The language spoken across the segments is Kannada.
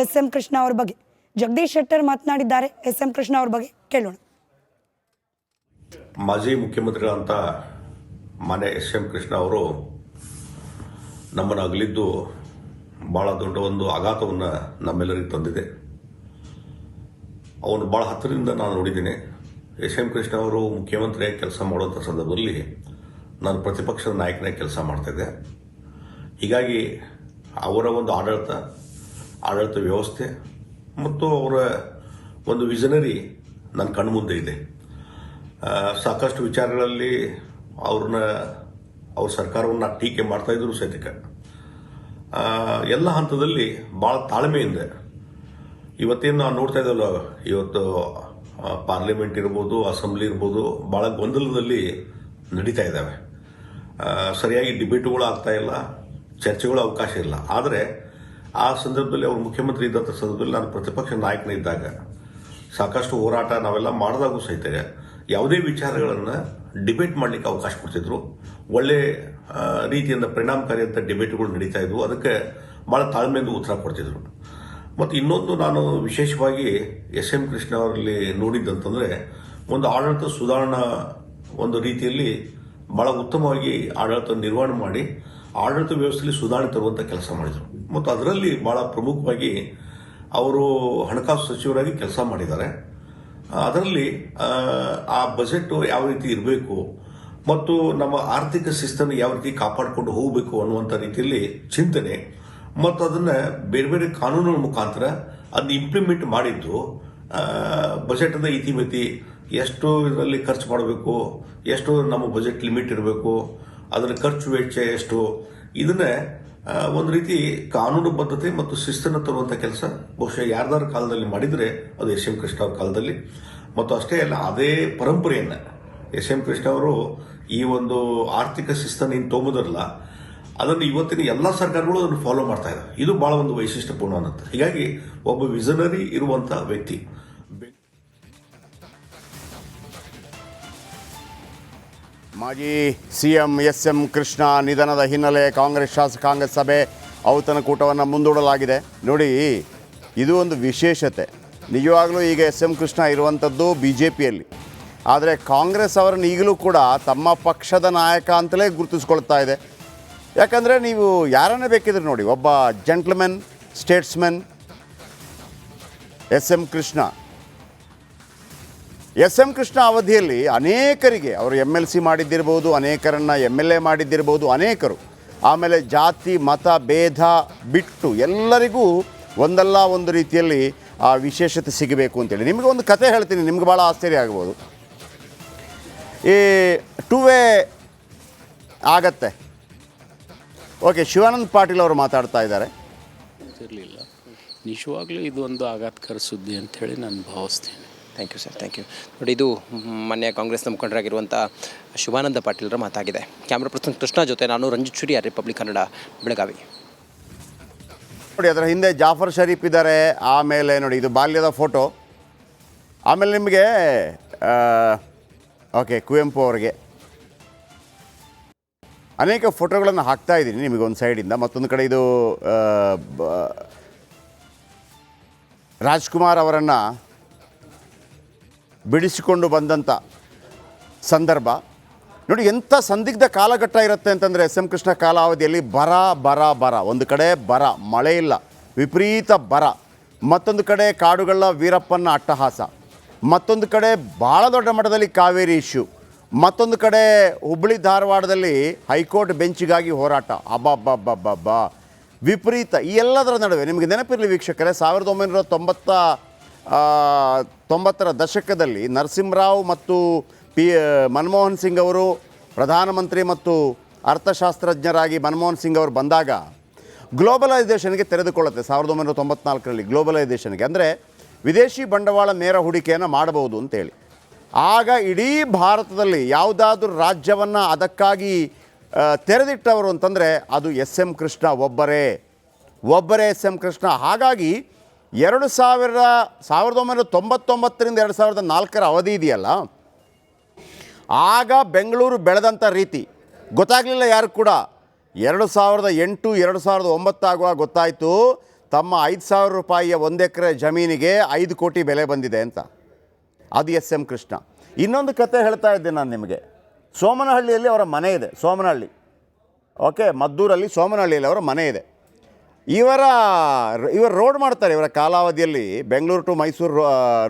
ಎಸ್ ಎಂ ಕೃಷ್ಣ ಅವ್ರ ಬಗ್ಗೆ. ಜಗದೀಶ್ ಶೆಟ್ಟರ್ ಮಾತನಾಡಿದ್ದಾರೆ. ಎಸ್ ಎಂ ಕೃಷ್ಣ ಅವ್ರ ಬಗ್ಗೆ ಕೇಳೋಣ. ಮಾಜಿ ಮುಖ್ಯಮಂತ್ರಿಗಳಂತ ಮಾನ್ಯ ಎಸ್ ಎಂ ಕೃಷ್ಣ ಅವರು ನಮ್ಮನ್ನು ಅಗಲಿದ್ದು ಭಾಳ ದೊಡ್ಡ ಒಂದು ಆಘಾತವನ್ನು ನಮ್ಮೆಲ್ಲರಿಗೂ ತಂದಿದೆ. ಅವನು ಭಾಳ ಹತ್ತಿರದಿಂದ ನಾನು ನೋಡಿದ್ದೀನಿ. ಎಸ್ ಎಂ ಕೃಷ್ಣ ಅವರು ಮುಖ್ಯಮಂತ್ರಿಯಾಗಿ ಕೆಲಸ ಮಾಡುವಂಥ ಸಂದರ್ಭದಲ್ಲಿ ನಾನು ಪ್ರತಿಪಕ್ಷದ ನಾಯಕನಾಗಿ ಕೆಲಸ ಮಾಡ್ತಾಯಿದ್ದೆ. ಹೀಗಾಗಿ ಅವರ ಒಂದು ಆಡಳಿತ ವ್ಯವಸ್ಥೆ ಮತ್ತು ಅವರ ಒಂದು ವಿಷನರಿ ನನ್ನ ಕಣ್ಮುಂದೆ ಇದೆ. ಸಾಕಷ್ಟು ವಿಚಾರಗಳಲ್ಲಿ ಅವ್ರ ಸರ್ಕಾರವನ್ನು ಟೀಕೆ ಮಾಡ್ತಾಯಿದ್ರು ಸಹಿತ ಎಲ್ಲ ಹಂತದಲ್ಲಿ ಭಾಳ ತಾಳ್ಮೆಯಿಂದ ಇವತ್ತೇನು ನಾವು ನೋಡ್ತಾ ಇದ್ದಲ್ಲ, ಇವತ್ತು ಪಾರ್ಲಿಮೆಂಟ್ ಇರ್ಬೋದು, ಅಸೆಂಬ್ಲಿ ಇರ್ಬೋದು, ಭಾಳ ಗೊಂದಲದಲ್ಲಿ ನಡೀತಾ ಇದ್ದಾವೆ. ಸರಿಯಾಗಿ ಡಿಬೇಟುಗಳು ಆಗ್ತಾ ಇಲ್ಲ, ಚರ್ಚೆಗಳು ಅವಕಾಶ ಇಲ್ಲ. ಆದರೆ ಆ ಸಂದರ್ಭದಲ್ಲಿ ಅವರು ಮುಖ್ಯಮಂತ್ರಿ ಇದ್ದಂಥ ಸಂದರ್ಭದಲ್ಲಿ ನಾನು ಪ್ರತಿಪಕ್ಷ ನಾಯಕನಿದ್ದಾಗ ಸಾಕಷ್ಟು ಹೋರಾಟ ನಾವೆಲ್ಲ ಮಾಡಿದಾಗೂ ಸಹಿತ ಯಾವುದೇ ವಿಚಾರಗಳನ್ನು ಡಿಬೇಟ್ ಮಾಡಲಿಕ್ಕೆ ಅವಕಾಶ ಕೊಡ್ತಿದ್ರು. ಒಳ್ಳೆ ರೀತಿಯಿಂದ ಪರಿಣಾಮಕಾರಿಯಂಥ ಡಿಬೇಟ್ಗಳು ನಡೀತಾ ಇದ್ವು. ಅದಕ್ಕೆ ಭಾಳ ತಾಳ್ಮೆಯಿಂದ ಉತ್ತರ ಕೊಡ್ತಿದ್ರು. ಮತ್ತು ಇನ್ನೊಂದು ನಾನು ವಿಶೇಷವಾಗಿ ಎಸ್ ಎಂ ಕೃಷ್ಣ ಅವರಲ್ಲಿ ನೋಡಿದ್ದಂತಂದರೆ ಒಂದು ಆಡಳಿತ ಸುಧಾರಣಾ ಒಂದು ರೀತಿಯಲ್ಲಿ ಭಾಳ ಉತ್ತಮವಾಗಿ ಆಡಳಿತ ನಿರ್ವಹಣೆ ಮಾಡಿ ಆಡಳಿತ ವ್ಯವಸ್ಥೆಯಲ್ಲಿ ಸುಧಾರಣೆ ತರುವಂಥ ಕೆಲಸ ಮಾಡಿದರು. ಮತ್ತು ಅದರಲ್ಲಿ ಭಾಳ ಪ್ರಮುಖವಾಗಿ ಅವರು ಹಣಕಾಸು ಸಚಿವರಾಗಿ ಕೆಲಸ ಮಾಡಿದ್ದಾರೆ. ಅದರಲ್ಲಿ ಆ ಬಜೆಟ್ ಯಾವ ರೀತಿ ಇರಬೇಕು ಮತ್ತು ನಮ್ಮ ಆರ್ಥಿಕ ಶಿಸ್ತನ್ನು ಯಾವ ರೀತಿ ಕಾಪಾಡಿಕೊಂಡು ಹೋಗಬೇಕು ಅನ್ನುವಂಥ ರೀತಿಯಲ್ಲಿ ಚಿಂತನೆ ಮತ್ತು ಅದನ್ನು ಬೇರೆ ಬೇರೆ ಕಾನೂನುಗಳ ಮುಖಾಂತರ ಅದನ್ನ ಇಂಪ್ಲಿಮೆಂಟ್ ಮಾಡಿದ್ದು. ಬಜೆಟ್ನ ಇತಿಮಿತಿ ಎಷ್ಟು ಇದರಲ್ಲಿ ಖರ್ಚು ಮಾಡಬೇಕು, ಎಷ್ಟು ನಮ್ಮ ಬಜೆಟ್ ಲಿಮಿಟ್ ಇರಬೇಕು, ಅದರ ಖರ್ಚು ವೆಚ್ಚ ಎಷ್ಟು, ಇದನ್ನೇ ಒಂದು ರೀತಿ ಕಾನೂನುಬದ್ಧತೆ ಮತ್ತು ಶಿಸ್ತನ್ನು ತರುವಂಥ ಕೆಲಸ ಬಹುಶಃ ಯಾರ್ದಾರ ಕಾಲದಲ್ಲಿ ಮಾಡಿದರೆ ಅದು ಎಸ್ ಎಂ ಕೃಷ್ಣ ಅವ್ರ ಕಾಲದಲ್ಲಿ. ಮತ್ತು ಅಷ್ಟೇ ಅಲ್ಲ, ಅದೇ ಪರಂಪರೆಯನ್ನು ಎಸ್ ಎಂ ಕೃಷ್ಣ ಅವರು ಈ ಒಂದು ಆರ್ಥಿಕ ಶಿಸ್ತನ್ನು ಏನು ತೊಗೊಂಬುದರಲ್ಲ, ಅದನ್ನು ಇವತ್ತಿನ ಎಲ್ಲ ಸರ್ಕಾರಗಳು ಅದನ್ನು ಫಾಲೋ ಮಾಡ್ತಾ ಇದ್ದಾರೆ. ಇದು ಬಹಳ ಒಂದು ವೈಶಿಷ್ಟ್ಯಪೂರ್ಣ ಅನ್ನತ್ತೆ. ಹೀಗಾಗಿ ಒಬ್ಬ ವಿಷನರಿ ಇರುವಂಥ ವ್ಯಕ್ತಿ. ಮಾಜಿ ಸಿಎಂ ಎಸ್ ಎಂ ಕೃಷ್ಣ ನಿಧನದ ಹಿನ್ನೆಲೆ ಕಾಂಗ್ರೆಸ್ ಶಾಸಕಾಂಗ ಸಭೆ ಔತಣಕೂಟವನ್ನು ಮುಂದೂಡಲಾಗಿದೆ. ನೋಡಿ, ಇದು ಒಂದು ವಿಶೇಷತೆ. ನಿಜವಾಗಲೂ ಈಗ ಎಸ್ ಎಂ ಕೃಷ್ಣ ಇರುವಂಥದ್ದು BJPಯಲ್ಲಿ. ಆದರೆ ಕಾಂಗ್ರೆಸ್ ಅವರನ್ನು ಈಗಲೂ ಕೂಡ ತಮ್ಮ ಪಕ್ಷದ ನಾಯಕ ಅಂತಲೇ ಗುರುತಿಸ್ಕೊಳ್ತಾ ಇದೆ. ಯಾಕಂದರೆ ನೀವು ಯಾರನ್ನೇ ಬೇಕಿದ್ರೆ ನೋಡಿ, ಒಬ್ಬ gentleman, statesman S M Krishna. S M Krishna ಅವಧಿಯಲ್ಲಿ ಅನೇಕರಿಗೆ ಅವರು MLC ಮಾಡಿದ್ದಿರ್ಬೋದು, ಅನೇಕರನ್ನು MLA ಮಾಡಿದ್ದಿರ್ಬೋದು, ಅನೇಕರು. ಆಮೇಲೆ ಜಾತಿ ಮತ ಭೇದ ಬಿಟ್ಟು ಎಲ್ಲರಿಗೂ ಒಂದಲ್ಲ ಒಂದು ರೀತಿಯಲ್ಲಿ ಆ ವಿಶೇಷತೆ ಸಿಗಬೇಕು ಅಂತೇಳಿ. ನಿಮಗೆ ಒಂದು ಕತೆ ಹೇಳ್ತೀನಿ, ನಿಮ್ಗೆ ಭಾಳ ಆಶ್ಚರ್ಯ ಆಗ್ಬೋದು. ಈ 2 ವೇ ಆಗತ್ತೆ. ಓಕೆ, ಶಿವಾನಂದ ಪಾಟೀಲ್ ಅವರು ಮಾತಾಡ್ತಾ ಇದ್ದಾರೆ. ಇರಲಿಲ್ಲ, ನಿಜವಾಗ್ಲೂ ಇದು ಒಂದು ಆಘಾತಕರ ಸುದ್ದಿ ಅಂಥೇಳಿ ನಾನು ಭಾವಿಸ್ತೀನಿ. Thank you sir, thank you. ನೋಡಿ, ಇದು ಮೊನ್ನೆ ಕಾಂಗ್ರೆಸ್ನ ಮುಖಂಡರಾಗಿರುವಂಥ ಶಿವಾನಂದ ಪಾಟೀಲ್ರ ಮಾತಾಗಿದೆ. ಕ್ಯಾಮ್ರಾ ಪರ್ಸನ್ ಕೃಷ್ಣ ಜೊತೆ ನಾನು ರಂಜಿತ್ ಶುರಿ, ರಿಪಬ್ಲಿಕ್ ಕನ್ನಡ, ಬೆಳಗಾವಿ. ನೋಡಿ, ಅದರ ಹಿಂದೆ ಜಾಫರ್ ಶರೀಫ್ ಇದ್ದಾರೆ. ಆಮೇಲೆ ನೋಡಿ, ಇದು ಬಾಲ್ಯದ ಫೋಟೋ. ಆಮೇಲೆ ನಿಮಗೆ ಓಕೆ, ಕುವೆಂಪು ಅವರಿಗೆ ಅನೇಕ ಫೋಟೋಗಳನ್ನು ಹಾಕ್ತಾ ಇದ್ದೀನಿ ನಿಮಗೆ ಒಂದು ಸೈಡಿಂದ. ಮತ್ತೊಂದು ಕಡೆ ಇದು ರಾಜ್ಕುಮಾರ್ ಅವರನ್ನು ಬಿಡಿಸಿಕೊಂಡು ಬಂದಂಥ ಸಂದರ್ಭ ನೋಡಿ. ಎಂಥ ಸಂದಿಗ್ಧ ಕಾಲಘಟ್ಟ ಇರುತ್ತೆ ಅಂತಂದರೆ ಎಸ್ ಎಂ ಕೃಷ್ಣ ಕಾಲಾವಧಿಯಲ್ಲಿ ಬರ ಒಂದು ಕಡೆ ಬರ, ಮಳೆ ಇಲ್ಲ, ವಿಪರೀತ ಬರ. ಮತ್ತೊಂದು ಕಡೆ ಕಾಡುಗಳ ವೀರಪ್ಪನ ಅಟ್ಟಹಾಸ, ಮತ್ತೊಂದು ಕಡೆ ಭಾಳ ದೊಡ್ಡ ಮಟ್ಟದಲ್ಲಿ ಕಾವೇರಿ ಇಶ್ಯೂ, ಮತ್ತೊಂದು ಕಡೆ ಹುಬ್ಬಳ್ಳಿ ಧಾರವಾಡದಲ್ಲಿ ಹೈಕೋರ್ಟ್ ಬೆಂಚಿಗಾಗಿ ಹೋರಾಟ. ಅಬ್ಬಬ್ಬಬ್ಬಬ್ಬ ವಿಪರೀತ. ಈ ಎಲ್ಲದರ ನಡುವೆ ನಿಮಗೆ ನೆನಪಿರಲಿ ವೀಕ್ಷಕರೇ, 1990ರ ದಶಕದಲ್ಲಿ ನರಸಿಂಹರಾವ್ ಮತ್ತು ಮನಮೋಹನ್ ಸಿಂಗ್ ಅವರು ಪ್ರಧಾನಮಂತ್ರಿ ಮತ್ತು ಅರ್ಥಶಾಸ್ತ್ರಜ್ಞರಾಗಿ ಮನಮೋಹನ್ ಸಿಂಗ್ ಅವರು ಬಂದಾಗ ಗ್ಲೋಬಲೈಸೇಷನ್ಗೆ ತೆರೆದುಕೊಳ್ಳುತ್ತೆ. 1994ರಲ್ಲಿ ಗ್ಲೋಬಲೈಸೇಷನ್ಗೆ, ಅಂದರೆ ವಿದೇಶಿ ಬಂಡವಾಳ ನೇರ ಹೂಡಿಕೆಯನ್ನು ಮಾಡಬಹುದು ಅಂತೇಳಿ. ಆಗ ಇಡೀ ಭಾರತದಲ್ಲಿ ಯಾವುದಾದ್ರೂ ರಾಜ್ಯವನ್ನು ಅದಕ್ಕಾಗಿ ತೆರೆದಿಟ್ಟವರು ಅಂತಂದರೆ ಅದು ಎಸ್ ಎಂ ಕೃಷ್ಣ ಒಬ್ಬರೇ ಎಸ್ ಎಂ ಕೃಷ್ಣ. ಹಾಗಾಗಿ 1999ರಿಂದ 2004ರ ಅವಧಿ ಇದೆಯಲ್ಲ, ಆಗ ಬೆಂಗಳೂರು ಬೆಳೆದಂಥ ರೀತಿ ಗೊತ್ತಾಗಲಿಲ್ಲ ಯಾರು ಕೂಡ. 2008, 2009 ಆಗುವಾಗ ಗೊತ್ತಾಯಿತು ತಮ್ಮ 5,000 ರೂಪಾಯಿಯ 1 ಎಕರೆ ಜಮೀನಿಗೆ 5 ಕೋಟಿ ಬೆಲೆ ಬಂದಿದೆ ಅಂತ. ಅದು ಎಸ್ ಎಂ ಕೃಷ್ಣ. ಇನ್ನೊಂದು ಕತೆ ಹೇಳ್ತಾ ಇದ್ದೆ ನಾನು ನಿಮಗೆ. ಸೋಮನಹಳ್ಳಿಯಲ್ಲಿ ಅವರ ಮನೆ ಇದೆ. ಸೋಮನಹಳ್ಳಿ, ಓಕೆ, ಮದ್ದೂರಲ್ಲಿ ಸೋಮನಹಳ್ಳಿಯಲ್ಲಿ ಅವರ ಮನೆ ಇದೆ. ಇವರು ರೋಡ್ ಮಾಡ್ತಾರೆ. ಇವರ ಕಾಲಾವಧಿಯಲ್ಲಿ ಬೆಂಗಳೂರು ಟು ಮೈಸೂರು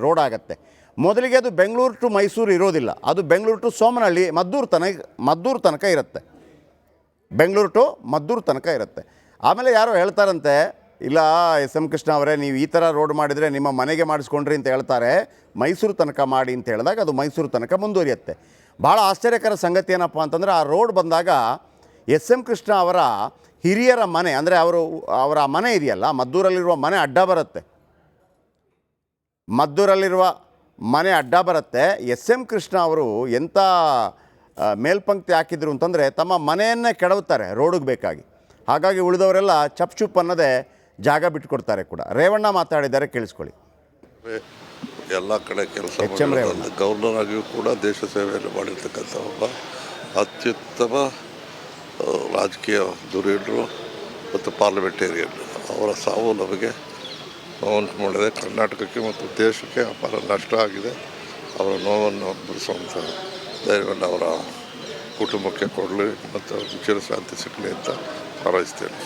ರೋಡ್ ಆಗುತ್ತೆ. ಮೊದಲಿಗೆ ಅದು ಬೆಂಗಳೂರು ಟು ಮೈಸೂರು ಇರೋದಿಲ್ಲ, ಅದು ಬೆಂಗಳೂರು ಟು ಸೋಮನಹಳ್ಳಿ ಮದ್ದೂರು ತನಕ ಇರುತ್ತೆ. ಬೆಂಗಳೂರು ಟು ಮದ್ದೂರು ತನಕ ಇರುತ್ತೆ. ಆಮೇಲೆ ಯಾರೋ ಹೇಳ್ತಾರಂತೆ, ಇಲ್ಲ ಎಸ್ ಎಂ ಕೃಷ್ಣ ಅವರೇ, ನೀವು ಈ ಥರ ರೋಡ್ ಮಾಡಿದರೆ ನಿಮ್ಮ ಮನೆಗೆ ಮಾಡಿಸ್ಕೊಂಡ್ರಿ ಅಂತ ಹೇಳ್ತಾರೆ, ಮೈಸೂರು ತನಕ ಮಾಡಿ ಅಂತ ಹೇಳಿದಾಗ ಅದು ಮೈಸೂರು ತನಕ ಮುಂದುವರಿಯುತ್ತೆ. ಭಾಳ ಆಶ್ಚರ್ಯಕರ ಸಂಗತಿ ಏನಪ್ಪ ಅಂತಂದರೆ, ಆ ರೋಡ್ ಬಂದಾಗ ಎಸ್ ಎಂ ಕೃಷ್ಣ ಅವರ ಹಿರಿಯರ ಮನೆ, ಅಂದರೆ ಅವರ ಮನೆ ಇದೆಯಲ್ಲ, ಮದ್ದೂರಲ್ಲಿರುವ ಮನೆ ಅಡ್ಡ ಬರುತ್ತೆ. ಮದ್ದೂರಲ್ಲಿರುವ ಮನೆ ಅಡ್ಡ ಬರುತ್ತೆ. ಎಸ್ ಎಂ ಕೃಷ್ಣ ಅವರು ಎಂಥ ಮೇಲ್ಪಂಕ್ತಿ ಹಾಕಿದ್ರು ಅಂತಂದರೆ, ತಮ್ಮ ಮನೆಯನ್ನೇ ಕೆಡವುತ್ತಾರೆ ರೋಡಿಗೆ ಬೇಕಾಗಿ. ಹಾಗಾಗಿ ಉಳಿದವರೆಲ್ಲ ಚುಪ್ ಅನ್ನೋದೇ ಜಾಗ ಬಿಟ್ಟುಕೊಡ್ತಾರೆ ಕೂಡ. ರೇವಣ್ಣ ಮಾತಾಡಿದ್ದಾರೆ, ಕೇಳಿಸ್ಕೊಳ್ಳಿ. ಎಲ್ಲ ಕಡೆ ಕೆಲಸ ಎಚ್.ಎಂ. ರೇವಣ್ಣ ಗವರ್ನರ್ ಆಗಿಯೂ ಕೂಡ ದೇಶ ಸೇವೆಯನ್ನು ಮಾಡಿರ್ತಕ್ಕಂಥ ಒಬ್ಬ ಅತ್ಯುತ್ತಮ ರಾಜಕೀಯ ಧುರೀಣರು ಮತ್ತು ಪಾರ್ಲಿಮೆಂಟೇರಿಯನ್. ಅವರ ಸಾವು ನಮಗೆ ನೋವು ಮಾಡಿದೆ. ಕರ್ನಾಟಕಕ್ಕೆ ಮತ್ತು ದೇಶಕ್ಕೆ ಅಪಾರ ನಷ್ಟ ಆಗಿದೆ. ಅವರ ನೋವನ್ನು ಬಿಡಿಸುವಂಥ ಧೈರ್ಯವನ್ನು ಅವರ ಕುಟುಂಬಕ್ಕೆ ಕೊಡಲಿ ಮತ್ತು ಚಿರಶಾಂತಿ ಸಿಗಲಿ ಅಂತ ಹಾರೈಸ್ತೇನೆ.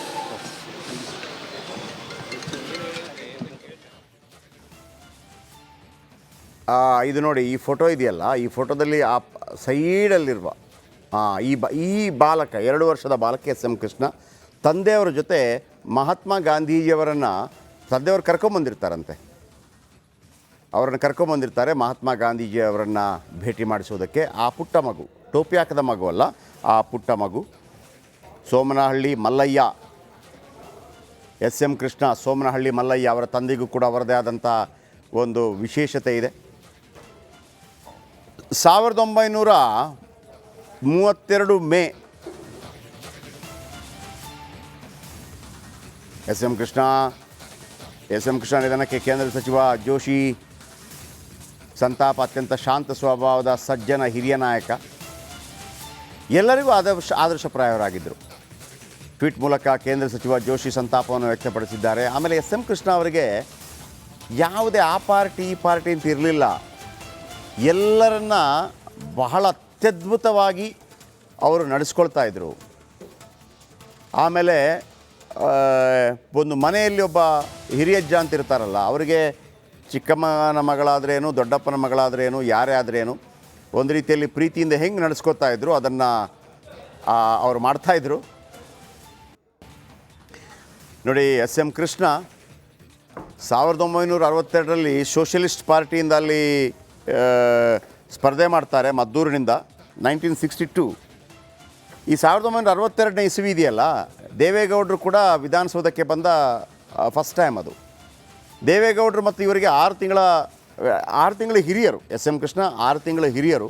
ಇದು ನೋಡಿ, ಈ ಫೋಟೋ ಇದೆಯಲ್ಲ, ಈ ಫೋಟೋದಲ್ಲಿ ಆ ಸೈಡಲ್ಲಿರುವ ಈ ಬಾಲಕ, 2 ವರ್ಷದ ಬಾಲಕ ಎಸ್ ಎಂ ಕೃಷ್ಣ ತಂದೆಯವರ ಜೊತೆ ಮಹಾತ್ಮ ಗಾಂಧೀಜಿಯವರನ್ನು ತಂದೆಯವರು ಕರ್ಕೊಂಬಂದಿರ್ತಾರಂತೆ. ಅವರನ್ನು ಕರ್ಕೊಂಬಂದಿರ್ತಾರೆ ಮಹಾತ್ಮ ಗಾಂಧೀಜಿಯವರನ್ನು ಭೇಟಿ ಮಾಡಿಸೋದಕ್ಕೆ. ಆ ಪುಟ್ಟ ಮಗು, ಟೋಪಿ ಹಾಕದ ಮಗು ಅಲ್ಲ, ಆ ಪುಟ್ಟ ಮಗು ಸೋಮನಹಳ್ಳಿ ಮಲ್ಲಯ್ಯ, ಎಸ್ ಎಂ ಕೃಷ್ಣ ಸೋಮನಹಳ್ಳಿ ಮಲ್ಲಯ್ಯ. ಅವರ ತಂದೆಗೂ ಕೂಡ ಅವರದೇ ಆದಂಥ ಒಂದು ವಿಶೇಷತೆ ಇದೆ. 1932 ಮೇ ಎಸ್ ಎಂ ಕೃಷ್ಣ ನಿಧನಕ್ಕೆ ಕೇಂದ್ರ ಸಚಿವ ಜೋಶಿ ಸಂತಾಪ. ಅತ್ಯಂತ ಶಾಂತ ಸ್ವಭಾವದ ಸಜ್ಜನ ಹಿರಿಯ ನಾಯಕ, ಎಲ್ಲರಿಗೂ ಆದರ್ಶಪ್ರಾಯರಾಗಿದ್ದರು. ಟ್ವೀಟ್ ಮೂಲಕ ಕೇಂದ್ರ ಸಚಿವ ಜೋಶಿ ಸಂತಾಪವನ್ನು ವ್ಯಕ್ತಪಡಿಸಿದ್ದಾರೆ. ಆಮೇಲೆ ಎಸ್ ಎಂ ಕೃಷ್ಣ ಅವರಿಗೆ ಯಾವುದೇ ಆ ಪಾರ್ಟಿ ಈ ಪಾರ್ಟಿ ಅಂತ ಇರಲಿಲ್ಲ. ಎಲ್ಲರನ್ನ ಬಹಳ ಅತ್ಯದ್ಭುತವಾಗಿ ಅವರು ನಡೆಸ್ಕೊಳ್ತಾ ಇದ್ದರು. ಆಮೇಲೆ ಒಂದು ಮನೆಯಲ್ಲಿ ಒಬ್ಬ ಹಿರಿಯಜ್ಜ ಅಂತ ಇರ್ತಾರಲ್ಲ, ಅವರಿಗೆ ಚಿಕ್ಕಮ್ಮನ ಮಗಳಾದ್ರೇನು, ದೊಡ್ಡಪ್ಪನ ಮಗಳಾದ್ರೇನು, ಯಾರೇ ಆದ್ರೇನು ಒಂದು ರೀತಿಯಲ್ಲಿ ಪ್ರೀತಿಯಿಂದ ಹೆಂಗೆ ನಡೆಸ್ಕೊತಾ ಇದ್ರು ಅದನ್ನು ಅವ್ರು ಮಾಡ್ತಾಯಿದ್ರು. ನೋಡಿ, ಎಸ್ ಎಂ ಕೃಷ್ಣ 1962ರಲ್ಲಿ ಸೋಷಲಿಸ್ಟ್ ಪಾರ್ಟಿಯಿಂದ ಅಲ್ಲಿ ಸ್ಪರ್ಧೆ ಮಾಡ್ತಾರೆ ಮದ್ದೂರಿನಿಂದ. 1962 ಈ 1962ನೇ ಇಸವಿ ಇದೆಯಲ್ಲ, ದೇವೇಗೌಡರು ಕೂಡ ವಿಧಾನಸೌಧಕ್ಕೆ ಬಂದ ಫಸ್ಟ್ ಟೈಮ್ ಅದು. ದೇವೇಗೌಡರು ಮತ್ತು ಇವರಿಗೆ 6 ತಿಂಗಳ ಹಿರಿಯರು. ಎಸ್ ಎಂ ಕೃಷ್ಣ 6 ತಿಂಗಳ ಹಿರಿಯರು.